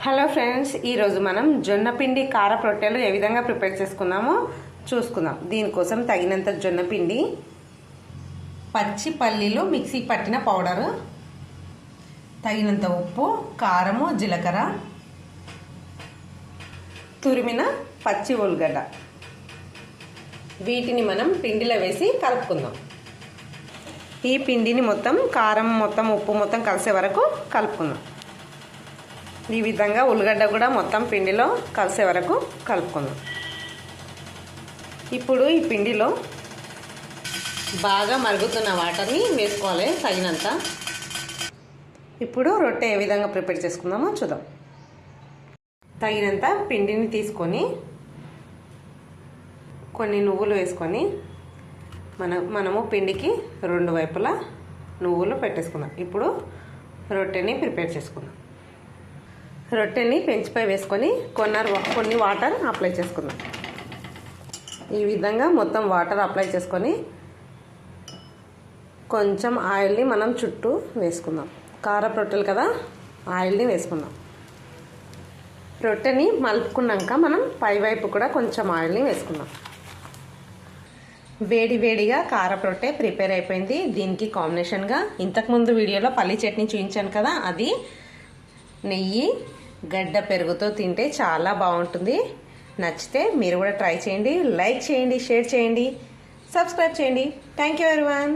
Hello friends, ఈరోజు మనం జొన్న పిండి కార రొట్టెలు ఏ విధంగా ప్రిపేర్ చేసుకున్నామో చూసుకుందాం. దీనికోసం తగినంత జొన్న పిండి, పచ్చి పల్లీలు మిక్సీ పట్టిన పౌడరు, తగినంత ఉప్పు, కారము, జీలకర్ర, తురిమిన పచ్చి ఉల్లిగడ్డ. వీటిని మనం పిండిలో వేసి కలుపుకుందాం. ఈ పిండిని మొత్తం కారం మొత్తం ఉప్పు మొత్తం కలిసే వరకు కలుపుకుందాం. ఈ విధంగా ఉల్లిగడ్డ కూడా మొత్తం పిండిలో కలిసే వరకు కలుపుకుందాం. ఇప్పుడు ఈ పిండిలో బాగా మరుగుతున్న వాటర్ని వేసుకోవాలి తగినంత. ఇప్పుడు రొట్టె ఏ విధంగా ప్రిపేర్ చేసుకుందామో చూద్దాం. తగినంత పిండిని తీసుకొని కొన్ని నువ్వులు వేసుకొని మనము పిండికి రెండు వైపులా నువ్వులు పెట్టేసుకుందాం. ఇప్పుడు రొట్టెని ప్రిపేర్ చేసుకుందాం. రొట్టెని పెంచిపై వేసుకొని కొన్ని వాటర్ అప్లై చేసుకుందాం. ఈ విధంగా మొత్తం వాటర్ అప్లై చేసుకొని కొంచెం ఆయిల్ని మనం చుట్టూ వేసుకుందాం. కారపు రొట్టెలు కదా, ఆయిల్ని వేసుకుందాం. రొట్టెని మలుపుకున్నాక మనం పైవైపు కూడా కొంచెం ఆయిల్ని వేసుకుందాం. వేడివేడిగా కారపు రొట్టె ప్రిపేర్ అయిపోయింది. దీనికి కాంబినేషన్గా ఇంతకుముందు వీడియోలో పల్లి చట్నీ చూపించాను కదా, అది నెయ్యి గడ్డ పెరుగుతో తింటే చాలా బాగుంటుంది. నచ్చితే మీరు కూడా ట్రై చేయండి. లైక్ చేయండి, షేర్ చేయండి, సబ్స్క్రైబ్ చేయండి. Thank you everyone.